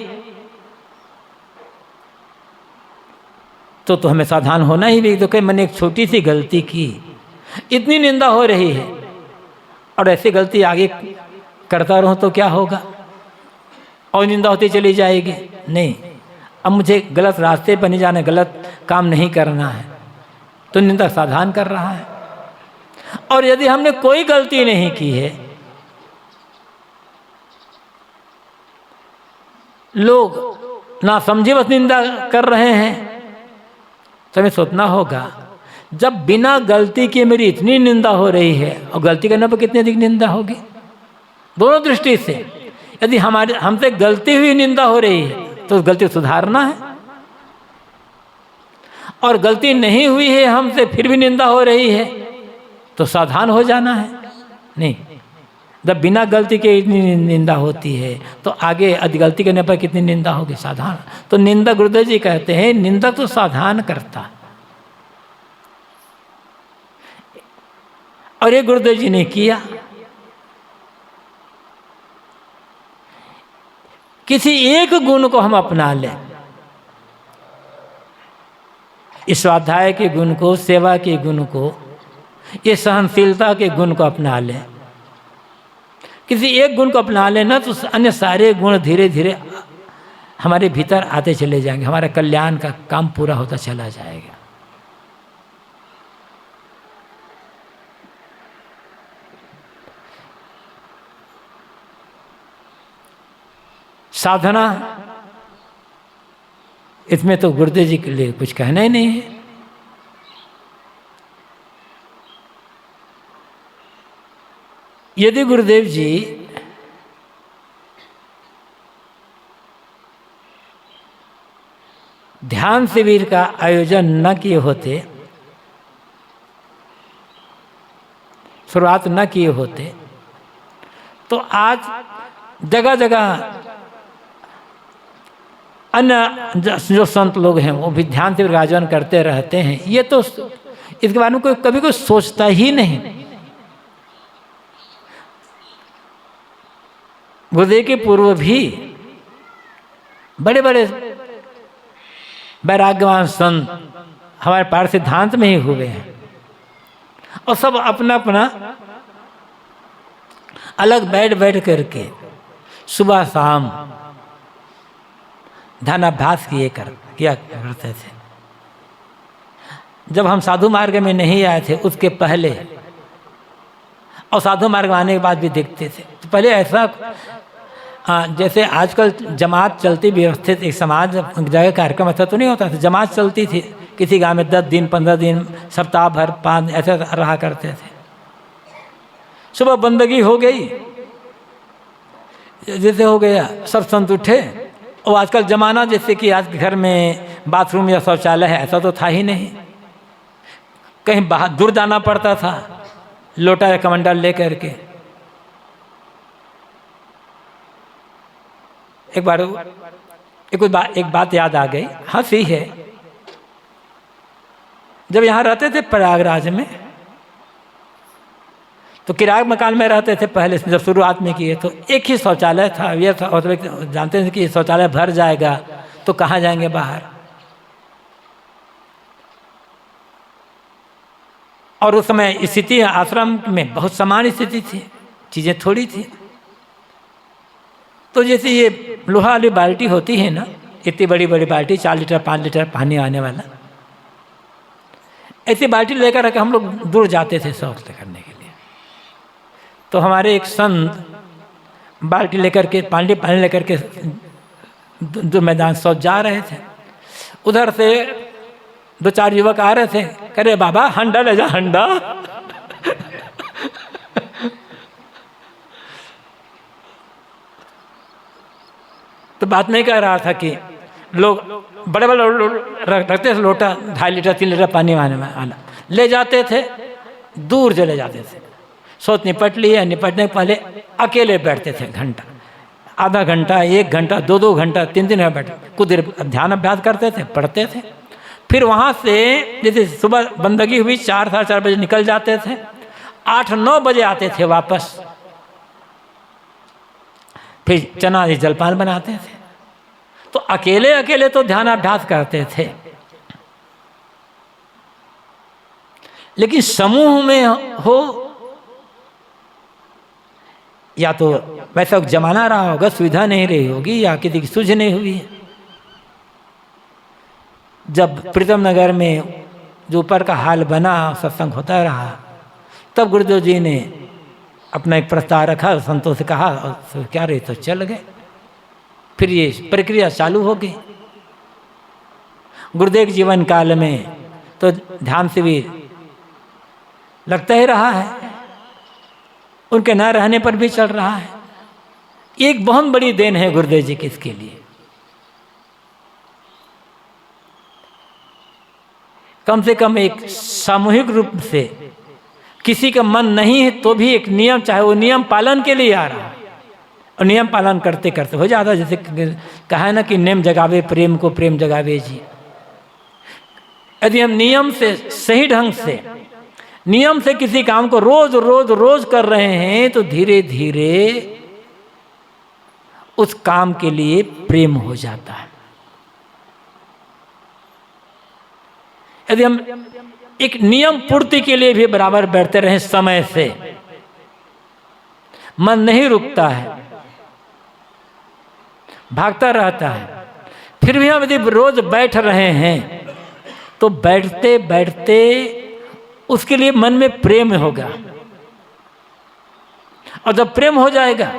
तो हमें सावधान होना ही भी। तो कहीं मैंने एक छोटी सी गलती की, इतनी निंदा हो रही है, और ऐसी गलती आगे करता रहूं तो क्या होगा, और निंदा होती चली जाएगी। नहीं, अब मुझे गलत रास्ते पर नहीं जाना, गलत काम नहीं करना है, तो निंदा सावधान कर रहा है। और यदि हमने कोई गलती नहीं की है, लोग ना समझे बस निंदा कर रहे हैं, तो हमें सोचना होगा, जब बिना गलती के मेरी इतनी निंदा हो रही है, और गलती करने पर कितनी अधिक निंदा होगी। दोनों दृष्टि से यदि हमसे गलती हुई निंदा हो रही है, तो उस गलती को सुधारना है, और गलती नहीं हुई है हमसे फिर भी निंदा हो रही है, तो सावधान हो जाना है। नहीं, जब बिना गलती के इतनी निंदा होती है, तो आगे गलती करने पर कितनी निंदा होगी, सावधान। तो निंदा, गुरुदेव जी कहते हैं, निंदक तो सावधान करता है। और ये गुरुदेव जी ने किया। किसी एक गुण को हम अपना लें, इस स्वाध्याय के गुण को, सेवा के गुण को, ये सहनशीलता के गुण को अपना लें। किसी एक गुण को अपना लेना, तो अन्य सारे गुण धीरे धीरे हमारे भीतर आते चले जाएंगे, हमारा कल्याण का काम पूरा होता चला जाएगा। साधना, इसमें तो गुरुदेव जी के लिए कुछ कहना ही नहीं है। यदि गुरुदेव जी ध्यान शिविर का आयोजन न किए होते, शुरुआत न किए होते, तो आज जगह जगह अन्य जो संत लोग हैं वो भी ध्यान शिविर का आयोजन करते रहते हैं। ये तो इसके बारे में कोई कभी कोई सोचता ही नहीं। गुरुदेव के पूर्व भी बड़े बड़े वैराग्यवान संत हमारे पार सिद्धांत में ही हुए हैं, और सब अपना अपना अलग बैठ करके सुबह शाम ध्यानाभ्यास किया करते थे। जब हम साधु मार्ग में नहीं आए थे उसके पहले, और साधु मार्ग में आने के बाद भी देखते थे। तो पहले ऐसा जैसे आजकल जमात चलती, व्यवस्थित एक समाज जगह कार्यक्रम ऐसा तो नहीं होता था। जमात चलती थी, किसी गांव में 10 दिन 15 दिन, सप्ताह भर 5 ऐसे रहा करते थे। सुबह बंदगी हो गई, जैसे हो गया, सब संत उठे। और आजकल जमाना जैसे कि आज घर में बाथरूम या शौचालय है, ऐसा तो था ही नहीं। कहीं बाहर दूर जाना पड़ता था, लोटा या कमंडल ले करके। एक बात याद आ गई, हंसी है। जब यहाँ रहते थे प्रयागराज में, तो किराए मकान में रहते थे पहले से, जब शुरुआत में किए तो एक ही शौचालय था। ये जानते थे कि शौचालय भर जाएगा तो कहाँ जाएंगे बाहर। और उस समय स्थिति आश्रम में बहुत समान स्थिति थी, चीज़ें थोड़ी थी। तो जैसे ये लोहा वाली बाल्टी होती है ना, इतनी बड़ी बड़ी बाल्टी, 4 लीटर 5 लीटर पानी आने वाला, ऐसी बाल्टी लेकर हम लोग दूर जाते थे शौच करने के लिए। तो हमारे एक संत बाल्टी लेकर के, पानी लेकर के दो मैदान शौच जा रहे थे। उधर से 2-4 युवक आ रहे थे, कह रहे बाबा हंडा ले जा, हंडा। तो बात नहीं कर रहा था कि लोग बड़े बड़े रखते थे लोटा 2.5 लीटर 3 लीटर पानी वाला ले जाते थे, दूर चले जाते थे। सोच निपट लिया, निपटने के पहले अकेले बैठते थे घंटा, आधा घंटा, 1 घंटा, 2-2 घंटा, 3-3 घंटा बैठे, कुछ देर ध्यान अभ्यास करते थे, पढ़ते थे। फिर वहाँ से जैसे सुबह बंदगी हुई 4 साढ़े 4 बजे निकल जाते थे, 8-9 बजे आते थे वापस। फिर चना जलपान बनाते थे। तो अकेले अकेले तो ध्यान अभ्यास करते थे, लेकिन समूह में हो या तो वैसा जमाना रहा होगा, सुविधा नहीं रही होगी, या किसी की सूझ नहीं हुई है। जब प्रीतम नगर में जो ऊपर का हाल बना, सत्संग होता रहा, तब गुरुदेव जी ने अपना एक प्रस्ताव रखा, संतों से कहा, तो क्या रही तो चल गए। फिर ये प्रक्रिया चालू हो गई। गुरुदेव के जीवन काल में तो ध्यान शिविर लगता ही रहा है, उनके न रहने पर भी चल रहा है। एक बहुत बड़ी देन है गुरुदेव जी की इसके लिए। कम से कम एक सामूहिक रूप से किसी का मन नहीं है तो भी एक नियम, चाहे वो नियम पालन के लिए आ रहा है, और नियम पालन करते करते हो जाता। जैसे कहा है ना कि नेम जगावे प्रेम को, प्रेम जगावे जी। यदि हम नियम से, सही ढंग से नियम से किसी काम को रोज रोज रोज कर रहे हैं, तो धीरे धीरे उस काम के लिए प्रेम हो जाता है। यदि हम एक नियम पूर्ति के लिए भी बराबर बैठते रहे समय से, मन नहीं रुकता है, भागता रहता है। फिर भी हम यदि रोज बैठ रहे हैं तो बैठते बैठते उसके लिए मन में प्रेम होगा, और जब प्रेम हो जाएगा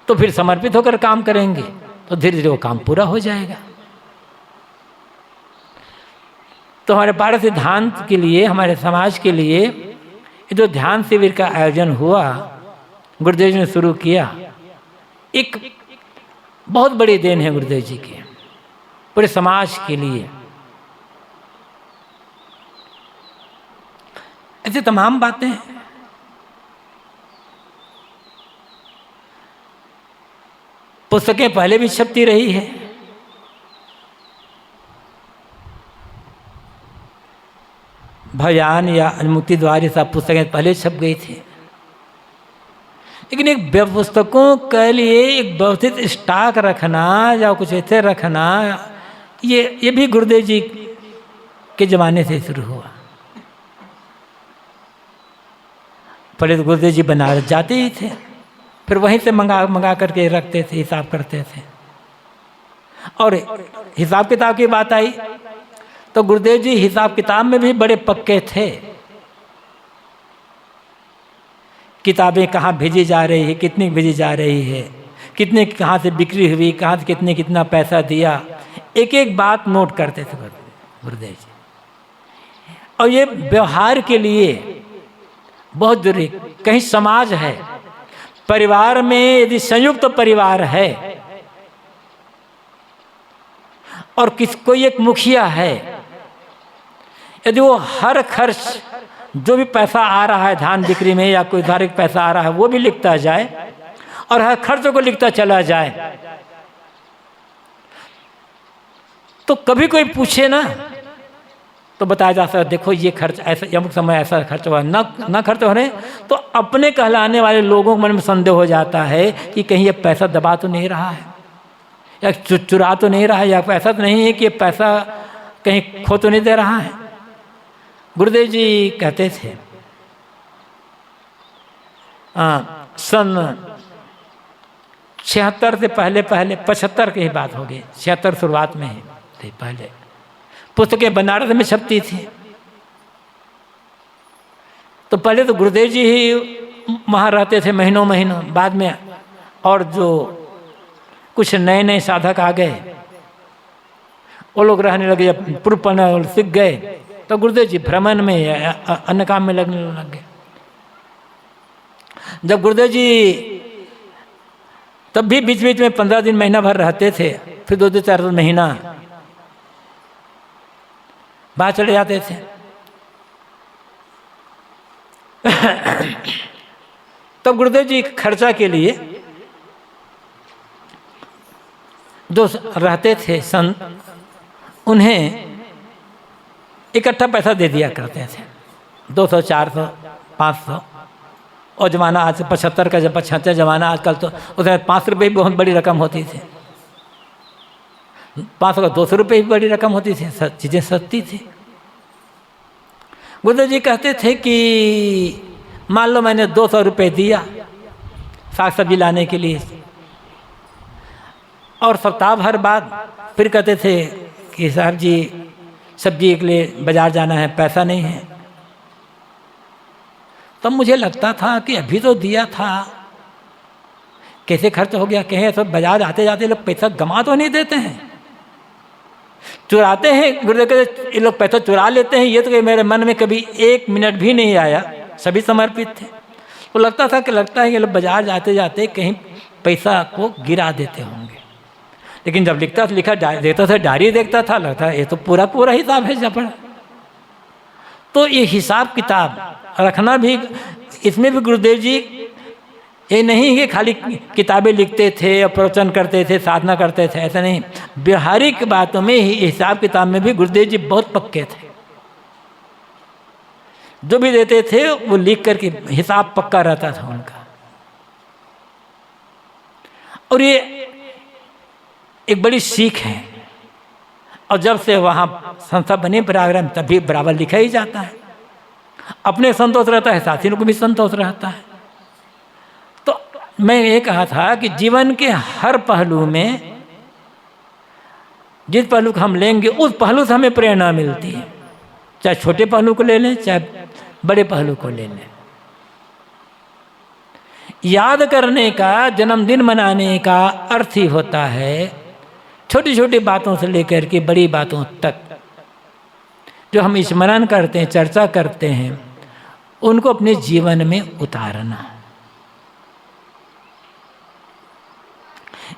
तो फिर समर्पित होकर काम करेंगे, तो धीरे धीरे वो काम पूरा हो जाएगा। तो हमारे पारस सिद्धांत के लिए, हमारे समाज के लिए ये जो ध्यान शिविर का आयोजन हुआ, गुरुदेव जी ने शुरू किया, एक बहुत बड़ी देन है गुरुदेव जी की पूरे समाज के लिए। ऐसे तमाम बातें हैं। पुस्तकें पहले भी छपती रही है, भयान या अनुमुक्ति द्वार, सब पुस्तकें पहले छप गई थी। लेकिन एक पुस्तकों के लिए एक व्यवस्थित स्टॉक रखना या कुछ ऐसे रखना, ये भी गुरुदेव जी के ज़माने से शुरू हुआ। पहले तो गुरुदेव जी बनारस जाते ही थे, फिर वहीं से मंगा करके रखते थे, हिसाब करते थे। और हिसाब किताब की बात आई तो गुरुदेव जी हिसाब किताब में भी बड़े पक्के थे। किताबें कहाँ भेजी जा रही है, कितनी भेजी जा रही है, कितने कहाँ से बिक्री हुई, कहाँ से कितने कितना पैसा दिया, एक एक बात नोट करते थे गुरुदेव जी। और ये व्यवहार के लिए बहुत जरूरी। कहीं समाज है, परिवार में यदि संयुक्त परिवार है और कोई एक मुखिया है, यदि वो हर खर्च जो भी पैसा आ रहा है धान बिक्री में या कोई धारिक पैसा आ रहा है वो भी लिखता जाए और हर खर्च को लिखता चला जाए, तो कभी कोई पूछे ना तो बताया जा सकता, देखो ये खर्च ऐसा, अमुक समय ऐसा खर्च हुआ, ना खर्च हो रहे, तो अपने कहलाने वाले लोगों के मन में संदेह हो जाता है कि कहीं ये पैसा दबा तो नहीं रहा है, या चुरा तो नहीं रहा है, या ऐसा तो नहीं है कि ये पैसा कहीं खो तो नहीं दे रहा है। गुरुदेव जी कहते थे, सन 76 से पहले 75 की ही बात होगी, 76 शुरुआत में ही थे, पहले पुस्तकें बनारस में छपती थी। तो पहले तो गुरुदेव जी ही वहाँ रहते थे महीनों महीनों, बाद में और जो कुछ नए नए साधक आ गए वो लोग रहने लगे, जब पूर्व पढ़ना सीख गए तो गुरुदेव जी भ्रमण में अन्य काम में लगने लग गए। जब गुरुदेव जी तब भी बीच बीच में 15 दिन महीना भर रहते थे, फिर 2-4 महीना बाहर चले जाते थे। तब गुरुदेव जी खर्चा के लिए जो रहते थे संत, उन्हें इकट्ठा पैसा दे दिया करते थे, 200, 400, 500। और जमाना आज 75 का, जब 75 जमाना, आजकल तो उसमें 5 रुपये भी बहुत बड़ी रकम होती थी। 500 का 200 रुपये भी बड़ी रकम होती थी, चीज़ें सस्ती थी। गुरुदेव जी कहते थे कि मान लो मैंने 200 रुपये दिया साग सब्जी लाने के लिए, और सप्ताह भर बाद फिर कहते थे कि साहब जी सब्जी के लिए बाज़ार जाना है, पैसा नहीं है। तब मुझे लगता था कि अभी तो दिया था, कैसे खर्च हो गया। कहीं सब बाजार आते जाते लोग पैसा गंवा तो नहीं देते हैं, चुराते हैं। गुरुदेव कहते ये लोग पैसा चुरा लेते हैं। ये तो मेरे मन में कभी 1 मिनट भी नहीं आया, सभी समर्पित थे। तो लगता है ये लोग बाजार जाते जाते कहीं पैसा को गिरा देते होंगे। लेकिन जब देता था, डायरी देखता था, लगता है ये तो पूरा हिसाब है जबड़ा। तो ये हिसाब किताब रखना भी, इसमें भी गुरुदेव जी ये नहीं कि खाली किताबें लिखते थे और प्रवचन करते थे, साधना करते थे, ऐसा नहीं। व्यवहारिक बातों में ही, हिसाब किताब में भी गुरुदेव जी बहुत पक्के थे। जो भी देते थे वो लिख करके हिसाब पक्का रहता था उनका। और ये एक बड़ी सीख है। और जब से वहाँ संस्था बने प्रयागराज, तभी बराबर लिखा ही जाता है। अपने संतोष रहता है, साथियों को भी संतोष रहता है। तो मैं ये कहा था कि जीवन के हर पहलू में, जिस पहलू को हम लेंगे उस पहलू से हमें प्रेरणा मिलती है। चाहे छोटे पहलू को ले लें, चाहे बड़े पहलू को ले लें। याद करने का, जन्मदिन मनाने का अर्थ ही होता है छोटी छोटी बातों से लेकर के बड़ी बातों तक जो हम स्मरण करते हैं, चर्चा करते हैं, उनको अपने जीवन में उतारना।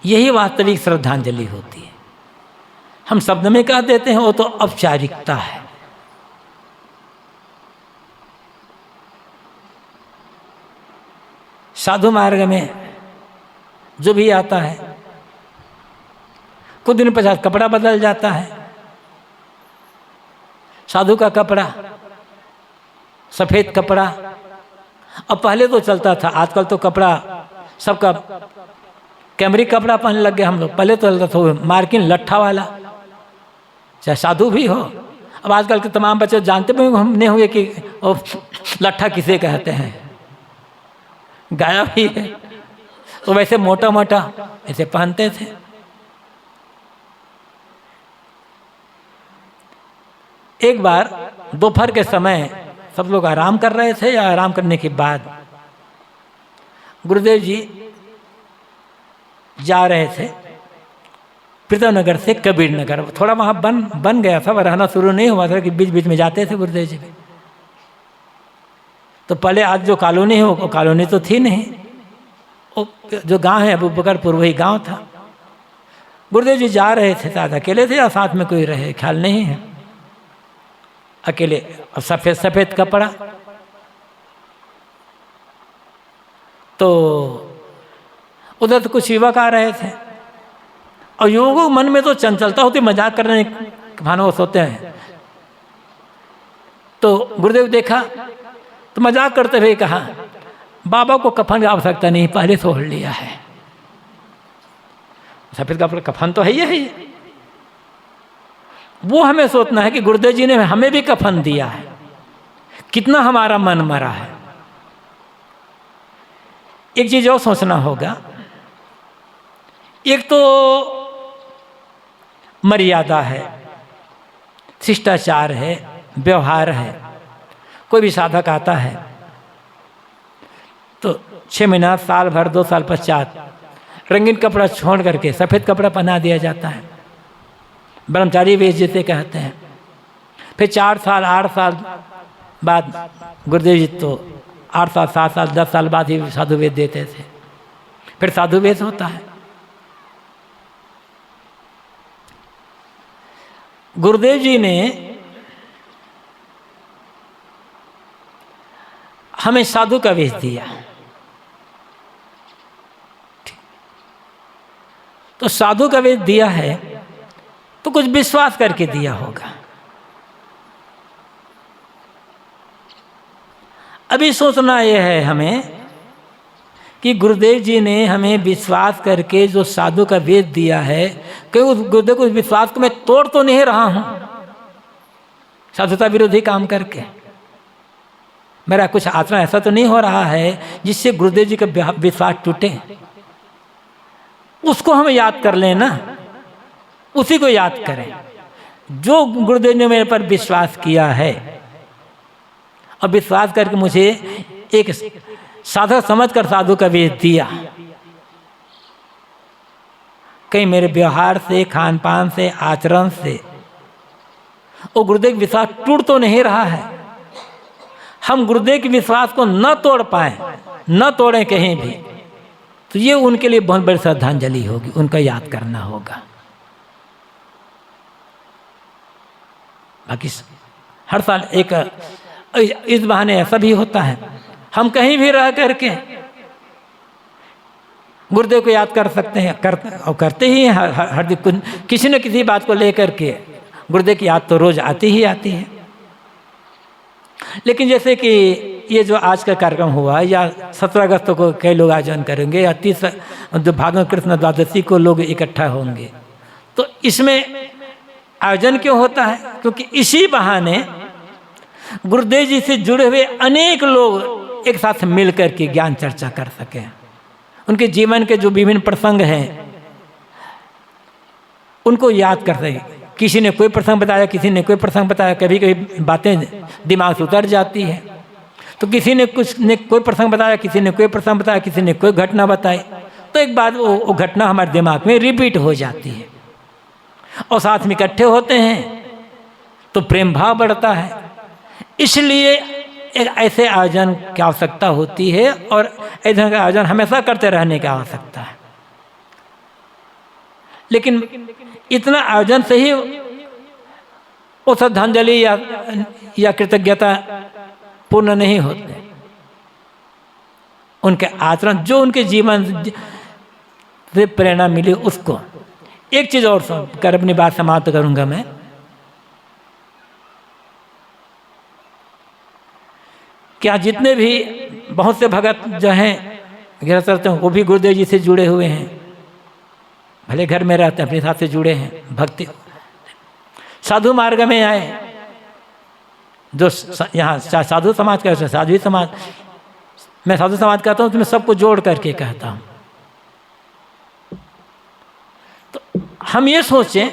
यही वास्तविक श्रद्धांजलि होती है। हम शब्द में कह देते हैं, वो तो औपचारिकता है। साधु मार्ग में जो भी आता है, कुछ दिन पश्चात कपड़ा बदल जाता है। साधु का कपड़ा सफ़ेद कपड़ा, अब पहले तो चलता था, आजकल तो कपड़ा सबका कैमरिक कपड़ा पहनने लग गए हम लोग। पहले तो चलता था मार्किन लट्ठा वाला, चाहे साधु भी हो। अब आजकल के तमाम बच्चे जानते भी नहीं होंगे कि लट्ठा किसे कहते हैं, गाया भी है। तो वैसे मोटा मोटा ऐसे पहनते थे। एक बार दोपहर के समय सब लोग आराम कर रहे थे, या आराम करने के बाद गुरुदेव जी जा रहे थे प्रीतम नगर से कबीर नगर। थोड़ा वहाँ बन गया था, रहना शुरू नहीं हुआ था कि बीच बीच में जाते थे गुरुदेव जी। तो पहले आज जो कॉलोनी है वो कॉलोनी तो थी नहीं, वो जो गांव है अबू बकरपुर, वही गांव था। गुरुदेव जी जा रहे थे, साथ अकेले थे या साथ में कोई रहे ख्याल नहीं है, अकेले। और सफ़ेद सफ़ेद कपड़ा। तो उधर तो कुछ युवक आ रहे थे, और युवकों मन में तो चंचलता होती, मजाक करने भानोस होते हैं। तो गुरुदेव देखा तो मजाक करते हुए कहा, बाबा को कफन की आवश्यकता नहीं, पहले से ओढ़ लिया है। सफ़ेद कपड़ा कफन तो है ही। वो हमें सोचना है कि गुरुदेव जी ने हमें भी कफन दिया है, कितना हमारा मन मरा है। एक चीज और सोचना होगा, एक तो मर्यादा है, शिष्टाचार है, व्यवहार है। कोई भी साधक आता है तो 6 महीना, साल भर, 2 साल पश्चात रंगीन कपड़ा छोड़ करके सफ़ेद कपड़ा पहना दिया जाता है, ब्रह्मचारी वेश जिसे कहते हैं। फिर 4 साल 8 साल बाद गुरुदेव जी तो 8 साल 7 साल 10 साल बाद ही साधु वेद देते थे। फिर साधु वेश होता है। गुरुदेव जी ने हमें साधु का वेश दिया, तो साधु का वेश दिया है तो कुछ विश्वास करके दिया होगा। अभी सोचना यह है हमें कि गुरुदेव जी ने हमें विश्वास करके जो साधु का वेश दिया है, कि उस गुरुदेव को विश्वास को मैं तोड़ तो नहीं रहा हूं साधुता विरोधी काम करके। मेरा कुछ आचरण ऐसा तो नहीं हो रहा है जिससे गुरुदेव जी का विश्वास टूटे। उसको हम याद कर लें ना, उसी को याद करें जो गुरुदेव ने मेरे पर विश्वास किया है और विश्वास करके मुझे एक साधक समझकर साधु का वेश दिया। कहीं मेरे व्यवहार से, खान पान से, आचरण से वो गुरुदेव विश्वास टूट तो नहीं रहा है। हम गुरुदेव के विश्वास को न तोड़ पाए, न तोड़ें कहीं भी, तो ये उनके लिए बहुत बड़ी श्रद्धांजलि होगी, उनका याद करना होगा। बाकी हर साल एक इस बहाने ऐसा भी होता है, हम कहीं भी रह करके गुरुदेव को याद कर सकते हैं, करते ही हैं हर दिन किसी न किसी बात को लेकर के गुरुदेव की याद तो रोज आती ही आती है। लेकिन जैसे कि ये जो आज का कार्यक्रम हुआ, या 17 अगस्त को कई लोग आयोजन करेंगे, या 30 जो भागवत कृष्ण द्वादशी को लोग इकट्ठा होंगे, तो इसमें आयोजन क्यों होता है? क्योंकि इसी बहाने गुरुदेव जी से जुड़े हुए अनेक लोग एक साथ मिल करके ज्ञान चर्चा कर सकें। उनके जीवन के जो विभिन्न प्रसंग हैं उनको याद कर सकें। किसी ने कोई प्रसंग बताया, किसी ने कोई प्रसंग बताया, कभी कभी बातें दिमाग से उतर जाती है, तो किसी ने कोई प्रसंग बताया, किसी ने कोई प्रसंग बताया, किसी ने कोई घटना बताई, तो एक बात वो घटना हमारे दिमाग में रिपीट हो जाती है और साथ में इकट्ठे होते हैं तो प्रेम भाव बढ़ता है। इसलिए एक ऐसे आयोजन की आवश्यकता होती है और ऐसे का आयोजन हमेशा करते रहने की आवश्यकता है। लेकिन इतना आयोजन से ही वो श्रद्धांजलि या कृतज्ञता पूर्ण नहीं होते। उनके आचरण, जो उनके जीवन से प्रेरणा मिली, उसको एक चीज और कर अपनी बात समाप्त करूंगा मैं। क्या जितने भी बहुत से भगत जो हैं गृहस्थ हैं, वो भी गुरुदेव जी से जुड़े हुए हैं, भले घर में रहते हैं, अपने साथ से जुड़े हैं, भक्ति साधु मार्ग में आए। जो यहाँ साधु समाज का है, साधु समाज, मैं साधु समाज कहता हूँ तो मैं सबको जोड़ करके कहता हूँ। तो हम ये सोचें,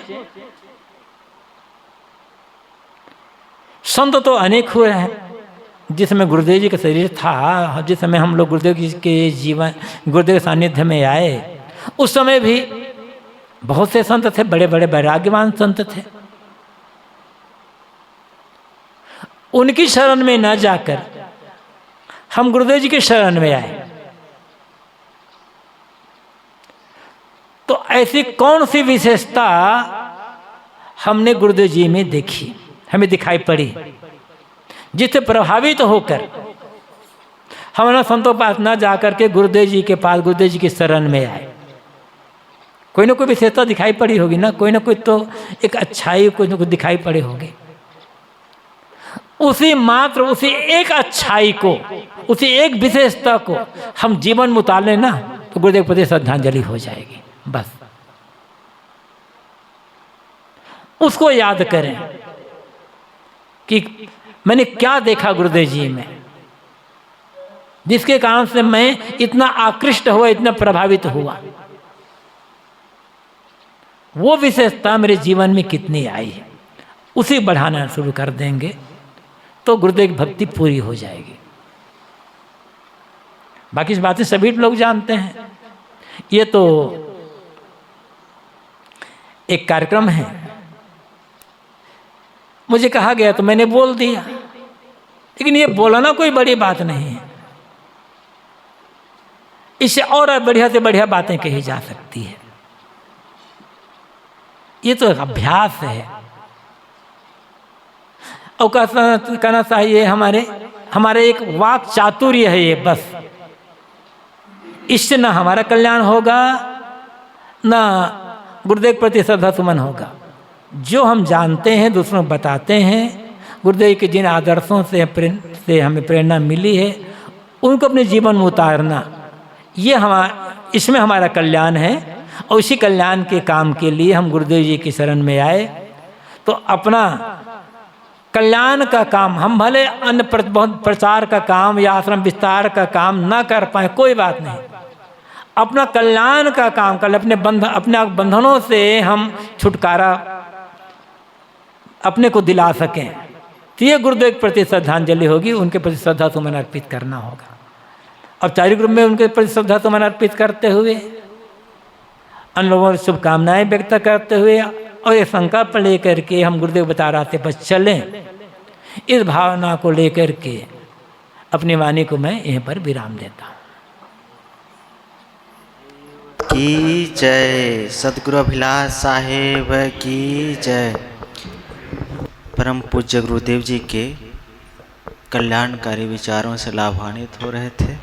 संत तो अनेक हुए हैं। जिस समय गुरुदेव जी का शरीर था, जिस समय हम लोग गुरुदेव जी के जीवन, गुरुदेव के सानिध्य में आए, उस समय भी बहुत से संत थे, बड़े बड़े वैराग्यवान संत थे। उनकी शरण में न जाकर हम गुरुदेव जी के शरण में आए, तो ऐसी कौन सी विशेषता हमने गुरुदेव जी में देखी, हमें दिखाई पड़ी, जिससे प्रभावित होकर हमारा संतों पास न जाकर के गुरुदेव जी के पास, गुरुदेव जी की शरण में आए। कोई ना कोई विशेषता दिखाई पड़ी होगी ना, कोई ना कोई तो एक अच्छाई कोई ना कोई दिखाई पड़ी होगी। उसी मात्र उसी एक अच्छाई को, उसी एक विशेषता को हम जीवन में उतार लें ना, तो गुरुदेव प्रति श्रद्धांजलि हो जाएगी। बस उसको याद करें कि मैंने क्या देखा गुरुदेव जी में, जिसके कारण से मैं इतना आकृष्ट हुआ, इतना प्रभावित हुआ। वो विशेषता मेरे जीवन में कितनी आई है, उसे बढ़ाना शुरू कर देंगे तो गुरुदेव की भक्ति पूरी हो जाएगी। बाकी बातें सभी लोग जानते हैं। ये तो एक कार्यक्रम है, मुझे कहा गया तो मैंने बोल दिया, लेकिन ये बोलना कोई बड़ी बात नहीं है। इससे और बढ़िया से बढ़िया बातें कही जा सकती है। ये तो एक अभ्यास है। और कहना चाहिए हमारे एक वाक चातुर्य है ये, बस। इससे ना हमारा कल्याण होगा, ना गुरुदेव के प्रति श्रद्धा सुमन होगा। जो हम जानते हैं दूसरों को बताते हैं, गुरुदेव के जिन आदर्शों से हमें प्रेरणा मिली है उनको अपने जीवन में उतारना, ये इसमें हमारा कल्याण है। और इसी कल्याण के काम के लिए हम गुरुदेव जी की शरण में आए। तो अपना कल्याण का काम, हम भले अन्य बहुत प्रचार का काम या आश्रम विस्तार का काम ना कर पाए, कोई बात नहीं, अपना कल्याण का काम कर, अपने बंधनों से हम छुटकारा अपने को दिला सकें, तो ये गुरुदेव के प्रति श्रद्धांजलि होगी, उनके प्रति श्रद्धा सुमन अर्पित करना होगा। और चारि ग्रुप में उनके प्रति श्रद्धा सुमन अर्पित करते हुए, अन्य लोगों से शुभकामनाएं व्यक्त करते हुए और ये संकल्प लेकर के हम गुरुदेव बता रहे थे बस चलें, इस भावना को लेकर के अपनी वाणी को मैं यहीं पर विराम देता हूँ। की जय सदगुरु अभिलाष साहेब की जय। परम पूज्य गुरुदेव जी के कल्याणकारी विचारों से लाभान्वित हो रहे थे।